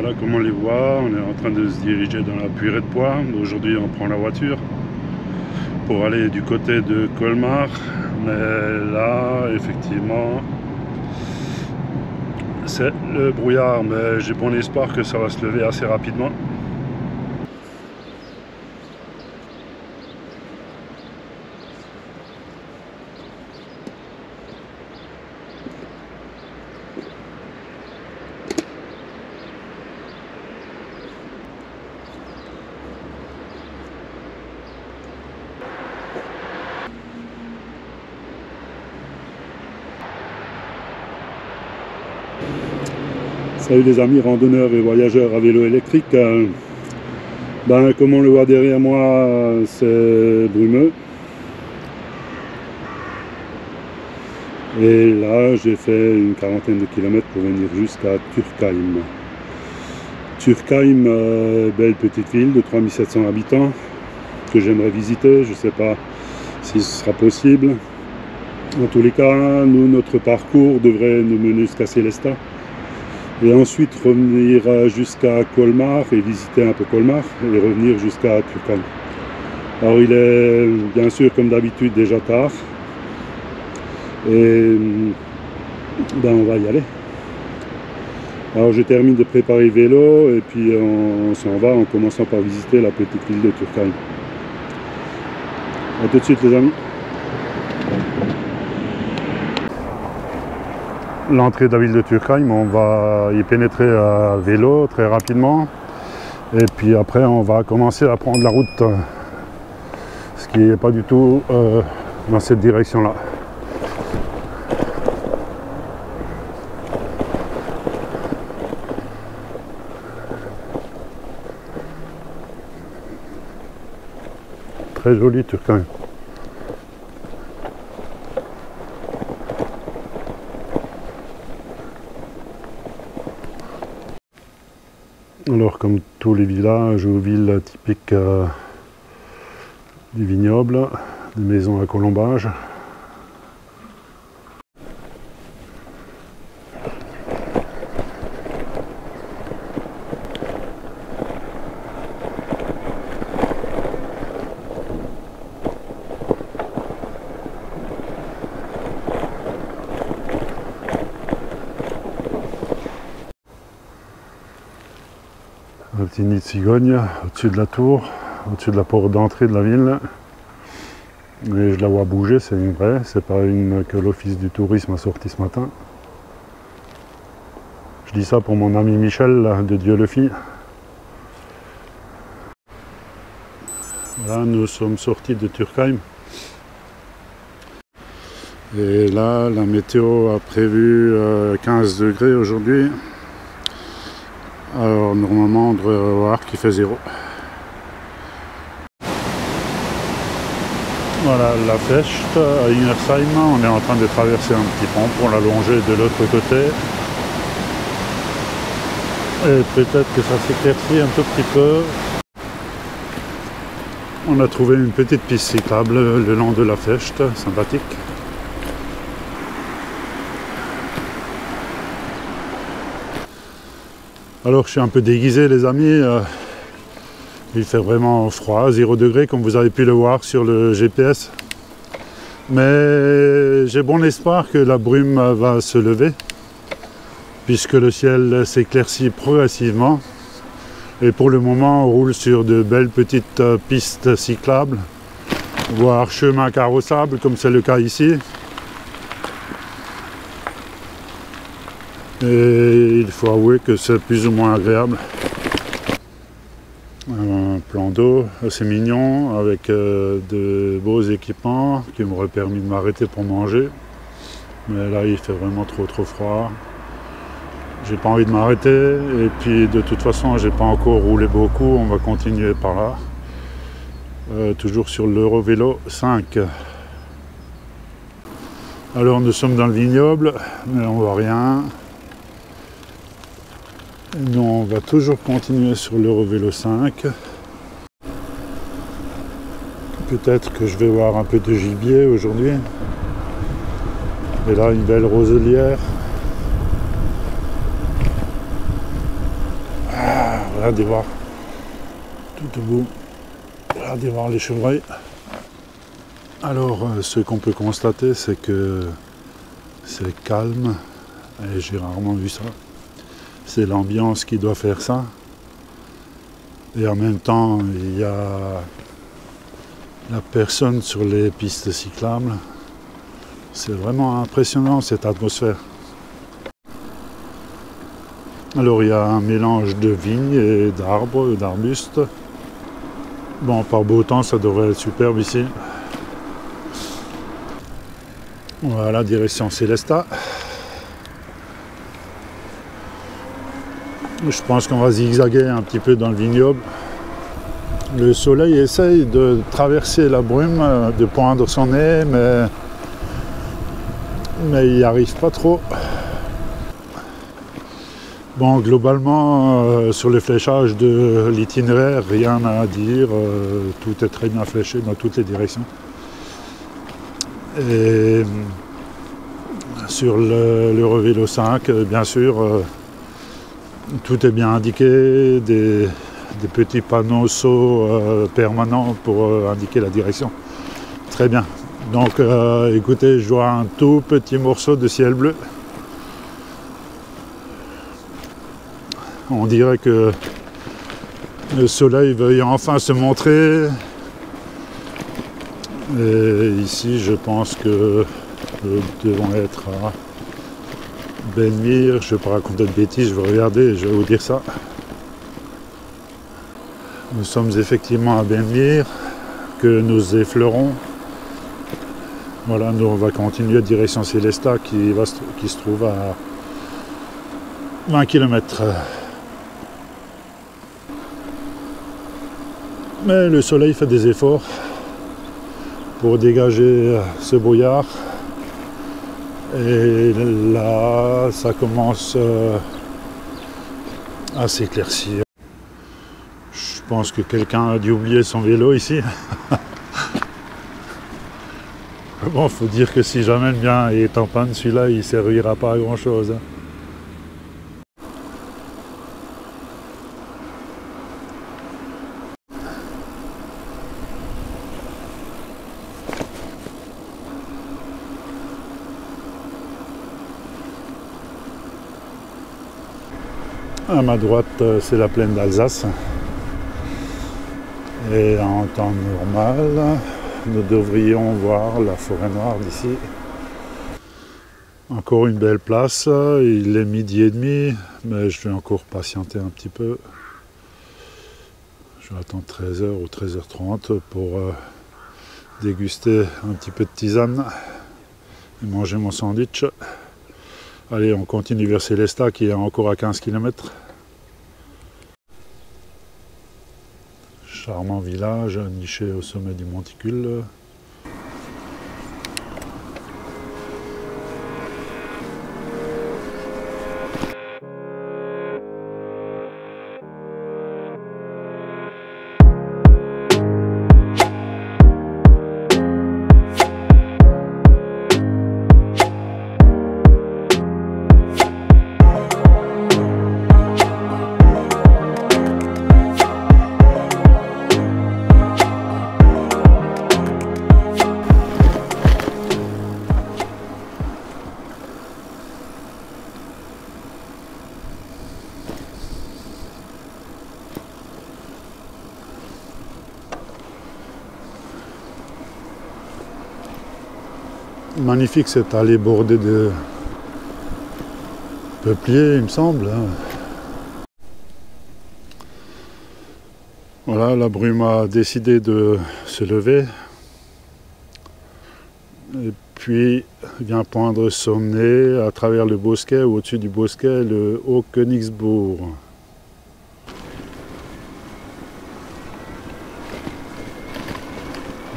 Voilà, comme on les voit, on est en train de se diriger dans la Puyrée de Poix. Aujourd'hui, on prend la voiture pour aller du côté de Colmar. Mais là, effectivement, c'est le brouillard. Mais j'ai bon espoir que ça va se lever assez rapidement. Salut les amis randonneurs et voyageurs à vélo électrique. Comme on le voit derrière moi, c'est brumeux. Et là, j'ai fait une quarantaine de kilomètres pour venir jusqu'à Turckheim. Turckheim, belle petite ville de 3700 habitants que j'aimerais visiter. Je ne sais pas si ce sera possible. En tous les cas, notre parcours devrait nous mener jusqu'à Sélestat. Et ensuite revenir jusqu'à Colmar et visiter un peu Colmar et revenir jusqu'à Turckheim. Alors il est bien sûr comme d'habitude déjà tard et on va y aller. Alors je termine de préparer le vélo et puis on s'en va en commençant par visiter la petite ville de Turckheim. A tout de suite les amis. L'entrée de la ville de Turckheim, on va y pénétrer à vélo très rapidement et puis après on va commencer à prendre la route, ce qui n'est pas du tout dans cette direction là. Très joli Turckheim. Alors comme tous les villages ou villes typiques du vignoble, des maisons à colombage. Un petit nid de cigogne au-dessus de la tour, au-dessus de la porte d'entrée de la ville. Et je la vois bouger, c'est une vraie, c'est pas une que l'office du tourisme a sorti ce matin. Je dis ça pour mon ami Michel de Dieulefit. Voilà, nous sommes sortis de Turckheim. Et là, la météo a prévu 15 degrés aujourd'hui. Alors normalement on devrait voir qu'il fait 0. Voilà la Fecht à Ingersheim, on est en train de traverser un petit pont pour la longer de l'autre côté. Et peut-être que ça s'éclaircit un tout petit peu. On a trouvé une petite piste cyclable le long de la Fecht, sympathique. Alors je suis un peu déguisé les amis, il fait vraiment froid, 0 degré comme vous avez pu le voir sur le GPS. Mais j'ai bon espoir que la brume va se lever, puisque le ciel s'éclaircit progressivement. Et pour le moment on roule sur de belles petites pistes cyclables, voire chemins carrossables comme c'est le cas ici. Et il faut avouer que c'est plus ou moins agréable. Un plan d'eau assez mignon avec de beaux équipements qui m'auraient permis de m'arrêter pour manger. Mais là il fait vraiment trop froid. J'ai pas envie de m'arrêter et puis de toute façon j'ai pas encore roulé beaucoup, on va continuer par là. Toujours sur l'Eurovélo 5. Alors nous sommes dans le vignoble, mais on voit rien. Nous, on va toujours continuer sur l'Eurovélo 5. Peut-être que je vais voir un peu de gibier aujourd'hui. Et là, une belle roselière. Regardez voir tout au bout. Regardez voir les chevreuils. Alors, ce qu'on peut constater, c'est que c'est calme. Et j'ai rarement vu ça. C'est l'ambiance qui doit faire ça. Et en même temps, il y a la personne sur les pistes cyclables. C'est vraiment impressionnant cette atmosphère. Alors il y a un mélange de vignes et d'arbres, d'arbustes. Bon, par beau temps, ça devrait être superbe ici. Voilà, direction Sélestat. Je pense qu'on va zigzaguer un petit peu dans le vignoble. Le soleil essaye de traverser la brume, de poindre son nez, mais il n'y arrive pas trop. Bon, globalement, sur le fléchage de l'itinéraire, rien à dire. Tout est très bien fléché dans toutes les directions. Et sur l'Eurovélo 5, bien sûr, tout est bien indiqué, des petits panneaux sauts permanents pour indiquer la direction. Très bien. Donc écoutez, je vois un tout petit morceau de ciel bleu. On dirait que le soleil veuille enfin se montrer. Et ici, je pense que nous devons être à Benmire. Je ne vais pas raconter de bêtises, je vais regarder et je vais vous dire ça. Nous sommes effectivement à Benmire, que nous effleurons. Voilà, nous on va continuer direction Sélestat qui se trouve à 20 km. Mais le soleil fait des efforts pour dégager ce brouillard. Et là, ça commence à s'éclaircir. Je pense que quelqu'un a dû oublier son vélo ici. Bon, faut dire que si jamais le mien est en panne, celui-là, il ne servira pas à grand chose. À ma droite, c'est la plaine d'Alsace. Et en temps normal, nous devrions voir la forêt noire d'ici. Encore une belle place. Il est 12h30, mais je vais encore patienter un petit peu. Je vais attendre 13h ou 13h30 pour déguster un petit peu de tisane et manger mon sandwich. Allez, on continue vers Sélestat qui est encore à 15 km. Charmant village, niché au sommet du monticule. Magnifique cette allée bordée de peupliers, il me semble. Voilà, la brume a décidé de se lever. Et puis vient poindre son nez à travers le bosquet, ou au-dessus du bosquet, le Haut-Königsbourg.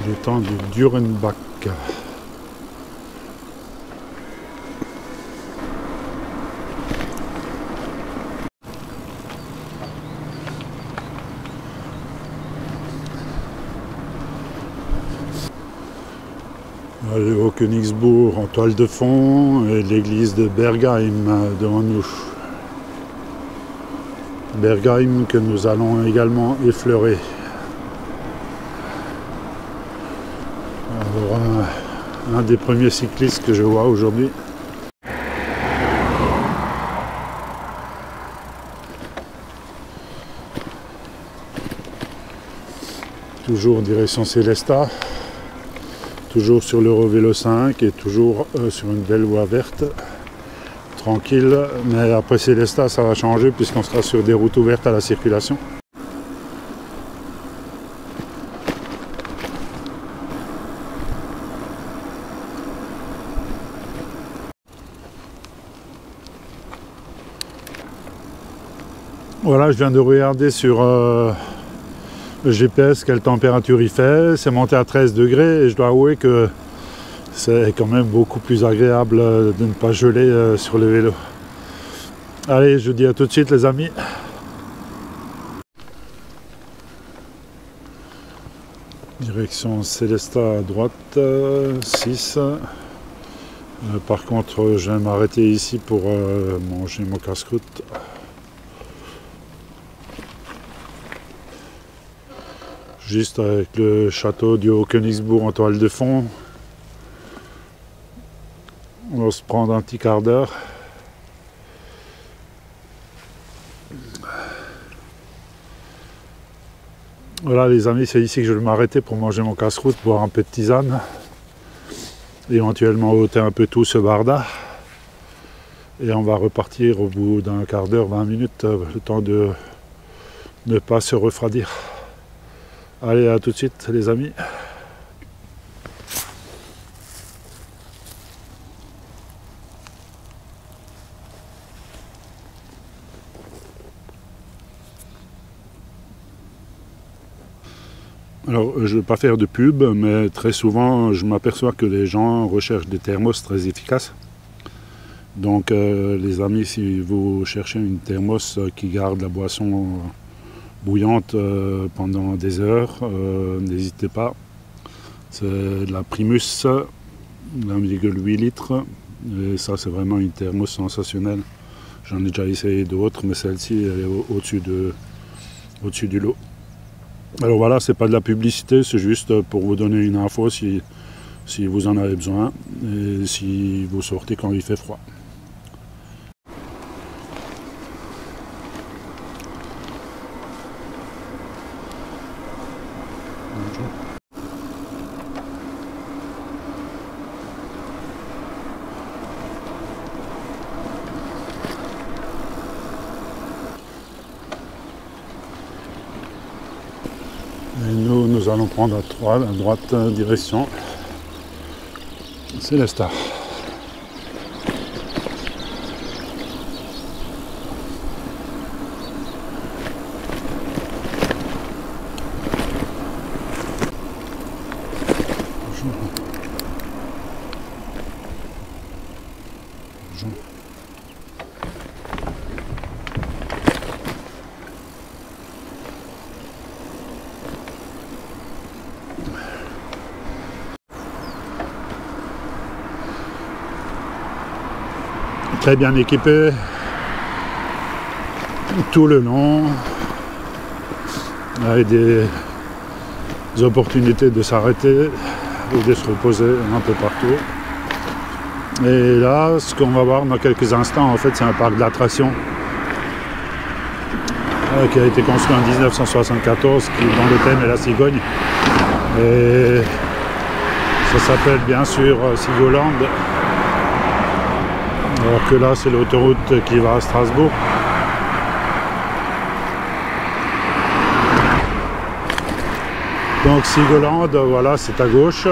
Du temps du Durenbach. Le Haut-Königsbourg en toile de fond et l'église de Bergheim devant nous. Bergheim que nous allons également effleurer. Alors, un des premiers cyclistes que je vois aujourd'hui. Toujours en direction Sélestat, toujours sur l'Eurovélo 5 et toujours sur une belle voie verte, tranquille, mais après Sélestat ça va changer puisqu'on sera sur des routes ouvertes à la circulation. Voilà, je viens de regarder sur le GPS quelle température il fait, c'est monté à 13 degrés et je dois avouer que c'est quand même beaucoup plus agréable de ne pas geler sur le vélo. Allez, je vous dis à tout de suite les amis. Direction Sélestat à droite, 6. Par contre, je vais m'arrêter ici pour manger mon casse-croûte. Juste avec le château du Haut-Königsbourg en toile de fond. On va se prendre un petit quart d'heure. Voilà les amis, c'est ici que je vais m'arrêter pour manger mon casse-croûte, boire un peu de tisane. Éventuellement ôter un peu tout ce barda. Et on va repartir au bout d'un quart d'heure, 20 minutes, le temps de ne pas se refroidir. Allez, à tout de suite les amis. Alors, je ne vais pas faire de pub, mais très souvent, je m'aperçois que les gens recherchent des thermos très efficaces. Donc, les amis, si vous cherchez une thermos qui garde la boisson bouillante pendant des heures, n'hésitez pas. C'est de la Primus, 1,8 litres. Et ça, c'est vraiment une thermos sensationnelle. J'en ai déjà essayé d'autres, mais celle-ci, elle est au-dessus du lot. Alors voilà, c'est pas de la publicité, c'est juste pour vous donner une info si vous en avez besoin et si vous sortez quand il fait froid. Et nous allons prendre à droite direction Sélestat. Très bien équipé tout le long, avec des opportunités de s'arrêter et de se reposer un peu partout. Et là, ce qu'on va voir dans quelques instants, en fait, c'est un parc d'attractions qui a été construit en 1974, dont le thème est la cigogne. Et ça s'appelle bien sûr Sigoland. Alors que là, c'est l'autoroute qui va à Strasbourg. Donc Sigoland, voilà, c'est à gauche.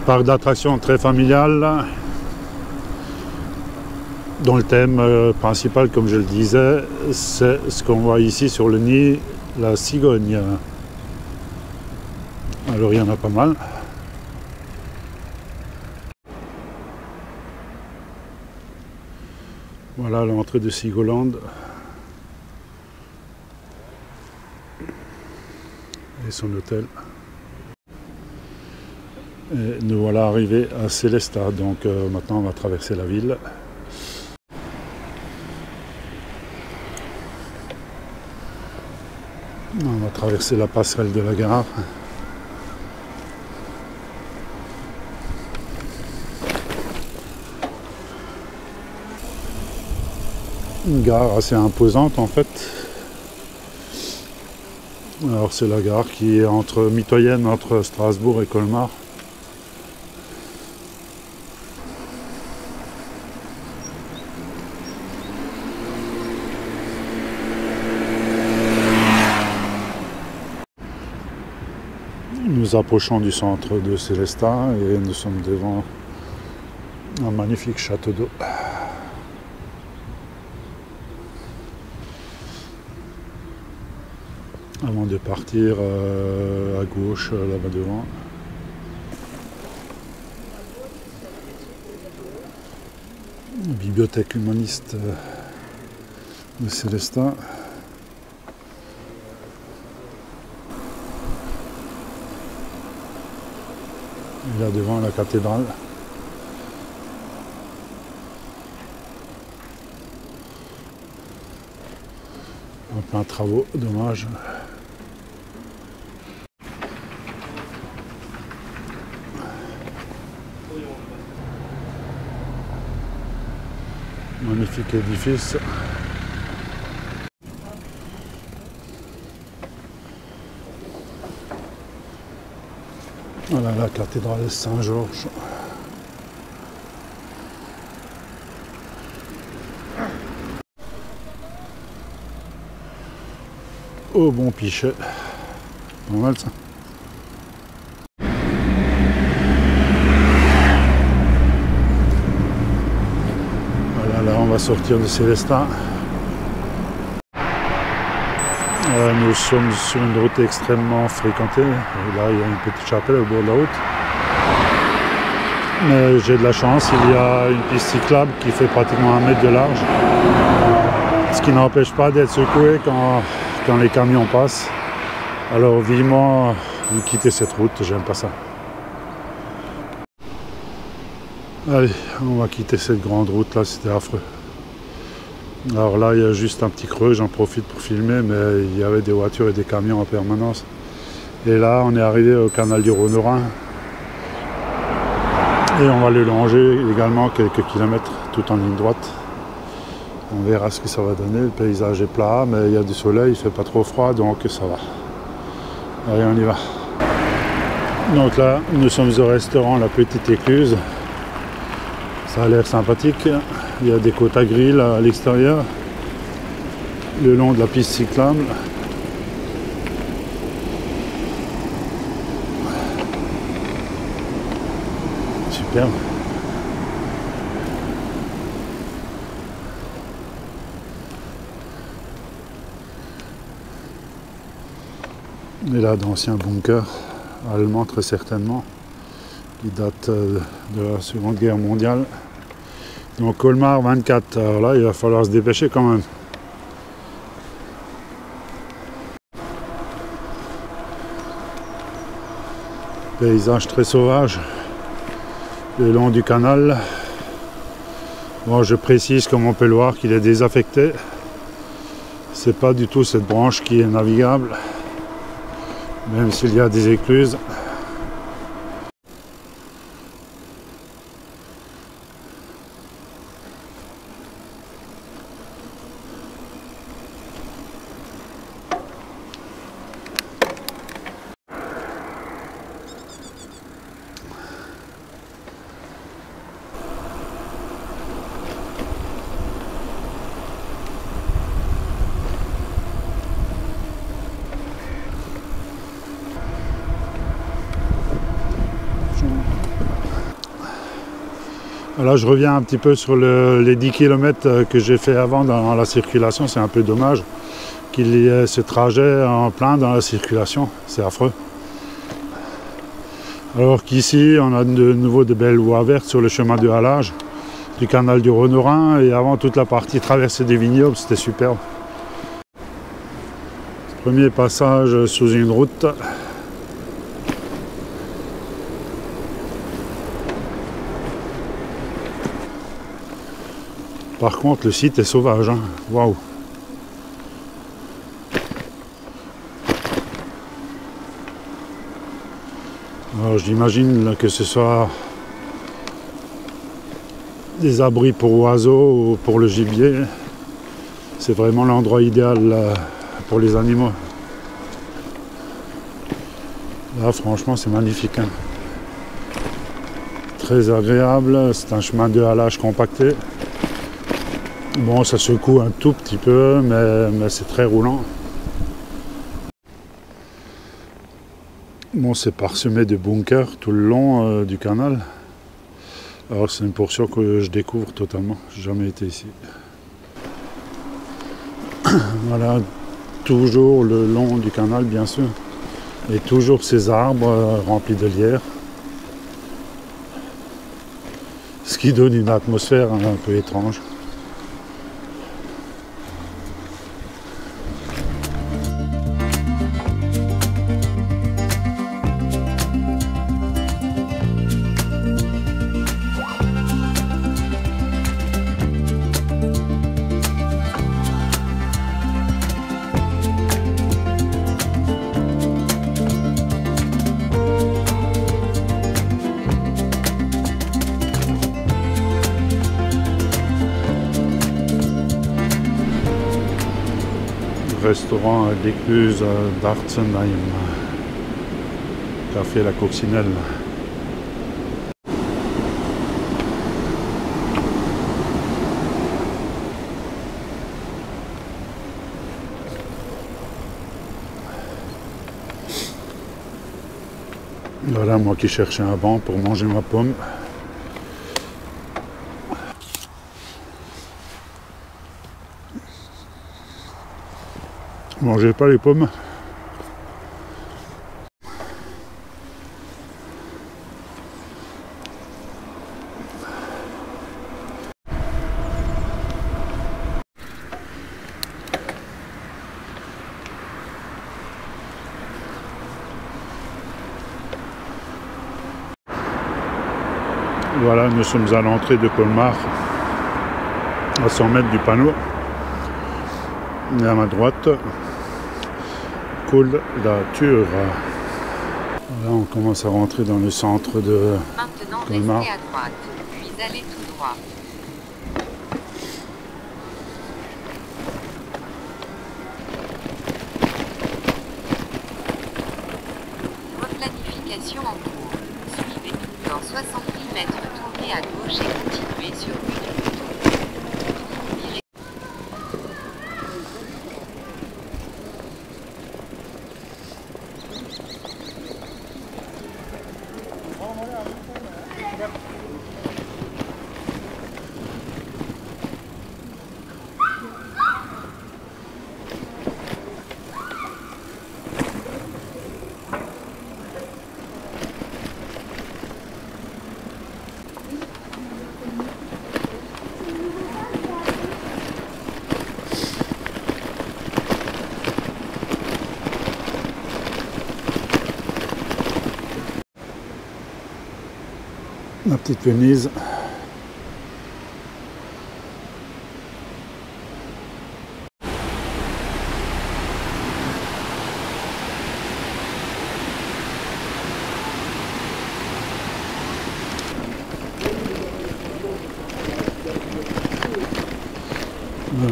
Parc d'attractions très familial, dont le thème principal, comme je le disais, c'est ce qu'on voit ici sur le nid, la cigogne. Alors il y en a pas mal. Voilà l'entrée de Sigoland. Et son hôtel. Et nous voilà arrivés à Sélestat, donc maintenant on va traverser la ville. va traverser la passerelle de la gare. Une gare assez imposante en fait. Alors c'est la gare qui est mitoyenne entre Strasbourg et Colmar. Nous approchons du centre de Sélestat et nous sommes devant un magnifique château d'eau. Avant de partir à gauche, là-bas devant. Bibliothèque humaniste de Sélestat. Et là devant la cathédrale. En plein travaux, dommage. Magnifique édifice. Voilà la cathédrale Saint-Georges. Au bon pichet. Pas mal ça. Voilà, là on va sortir de Sélestat. Nous sommes sur une route extrêmement fréquentée. Et là il y a une petite chapelle au bord de la route. Mais j'ai de la chance, il y a une piste cyclable qui fait pratiquement 1 mètre de large. Ce qui n'empêche pas d'être secoué quand les camions passent. Alors vivement, vous quittez cette route, j'aime pas ça. Allez, on va quitter cette grande route là, c'était affreux. Alors là, il y a juste un petit creux, j'en profite pour filmer, mais il y avait des voitures et des camions en permanence. Et là, on est arrivé au canal du Rhône-Rhin. Et on va le longer également quelques kilomètres, tout en ligne droite. On verra ce que ça va donner. Le paysage est plat, mais il y a du soleil, il fait pas trop froid, donc ça va. Allez, on y va. Donc là, nous sommes au restaurant La Petite Écluse. Ça a l'air sympathique. Il y a des côtes à grill à l'extérieur, le long de la piste cyclable. Super. Et là, d'anciens bunkers allemands très certainement, qui datent de la Seconde Guerre mondiale. Donc Colmar 24, alors là il va falloir se dépêcher quand même. Paysage très sauvage le long du canal. Bon, je précise comme on peut le voir qu'il est désaffecté. C'est pas du tout cette branche qui est navigable, même s'il y a des écluses. Là, je reviens un petit peu sur les 10 km que j'ai fait avant dans la circulation. C'est un peu dommage qu'il y ait ce trajet en plein dans la circulation. C'est affreux. Alors qu'ici, on a de nouveau de belles voies vertes sur le chemin de halage du canal du Rhône-Rhin. Et avant, toute la partie traversée des vignobles, c'était superbe. Premier passage sous une route. Par contre, le site est sauvage, hein. Waouh! Alors j'imagine que ce soit des abris pour oiseaux ou pour le gibier. C'est vraiment l'endroit idéal pour les animaux. Là franchement c'est magnifique, hein. Très agréable, c'est un chemin de halage compacté. Bon, ça secoue un tout petit peu, mais c'est très roulant. Bon, c'est parsemé de bunkers tout le long du canal. Alors c'est une portion que je découvre totalement, j'ai jamais été ici. Voilà, toujours le long du canal bien sûr. Et toujours ces arbres remplis de lierre. Ce qui donne une atmosphère un peu étrange. Restaurant d'écluse d'Artsenheim, café La Coccinelle. Voilà, moi qui cherchais un banc pour manger ma pomme. Mangez pas les pommes. Voilà, nous sommes à l'entrée de Colmar, à 100 mètres du panneau. Et à ma droite, Col d'Ature. Là, on commence à rentrer dans le centre de Colmar. Restez à droite, puis allez tout droit. Replanification en cours. Suivez. Dans 70 mètres, tournez à gauche et continuez sur une route. La petite Venise.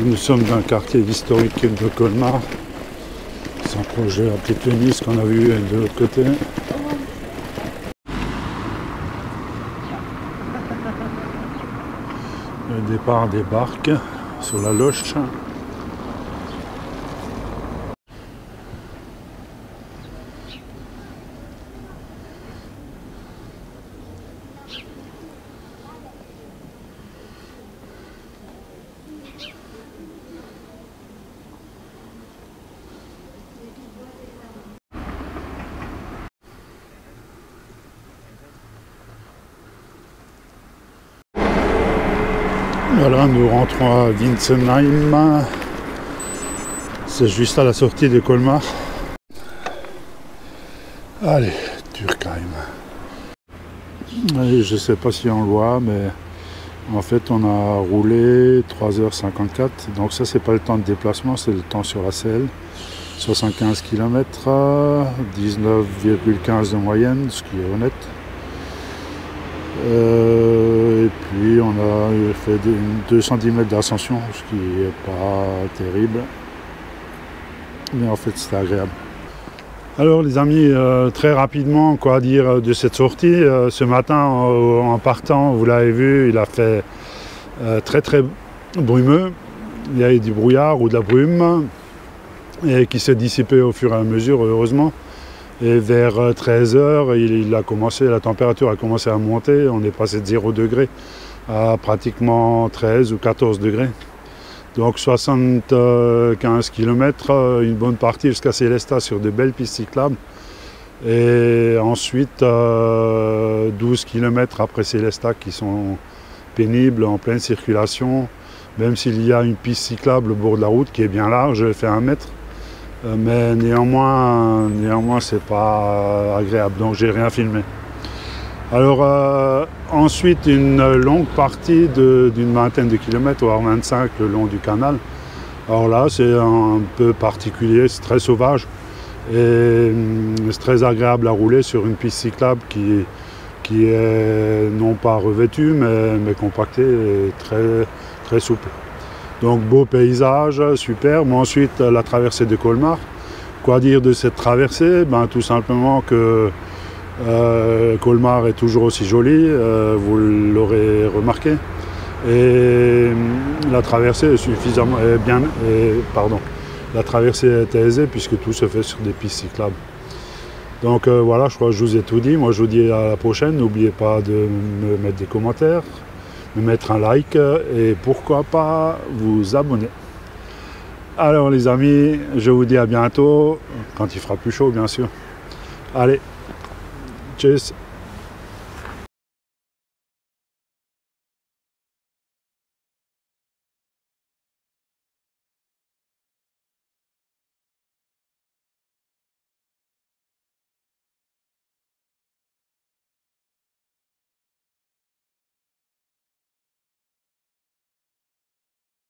Nous sommes dans le quartier historique de Colmar. C'est proche de la petite Venise qu'on a vu de l'autre côté. Le départ des barques sur la Loche. Voilà, nous rentrons à Winsenheim. C'est juste à la sortie de Colmar. Allez, Turkheim. Allez, je ne sais pas si on le voit, mais en fait on a roulé 3h54. Donc ça c'est pas le temps de déplacement, c'est le temps sur la selle. 75 km, 19,15 de moyenne, ce qui est honnête. Et puis on a fait 210 mètres d'ascension, ce qui n'est pas terrible. Mais en fait c'était agréable. Alors les amis, très rapidement, quoi dire de cette sortie. Ce matin en partant, vous l'avez vu, il a fait très très brumeux. Il y a eu du brouillard ou de la brume et qui s'est dissipé au fur et à mesure, heureusement. Et vers 13 h, la température a commencé à monter. On est passé de 0 degré à pratiquement 13 ou 14 degrés. Donc 75 km, une bonne partie jusqu'à Célestat sur de belles pistes cyclables. Et ensuite 12 km après Célestat qui sont pénibles, en pleine circulation. Même s'il y a une piste cyclable au bord de la route qui est bien large, elle fait 1 mètre. Mais néanmoins c'est pas agréable, donc j'ai rien filmé. Alors ensuite une longue partie d'une vingtaine de kilomètres, voire 25 le long du canal. Alors là c'est un peu particulier, c'est très sauvage et c'est très agréable à rouler sur une piste cyclable qui est non pas revêtue mais compactée et très souple. Donc beau paysage, super. Mais ensuite la traversée de Colmar. Quoi dire de cette traversée? Tout simplement que Colmar est toujours aussi joli, vous l'aurez remarqué. Et la traversée est suffisamment la traversée est aisée puisque tout se fait sur des pistes cyclables. Donc voilà, je crois que je vous ai tout dit. Moi je vous dis à la prochaine. N'oubliez pas de me mettre des commentaires, me mettre un like et pourquoi pas vous abonner. Alors les amis, je vous dis à bientôt, quand il fera plus chaud bien sûr. Allez, tchuss.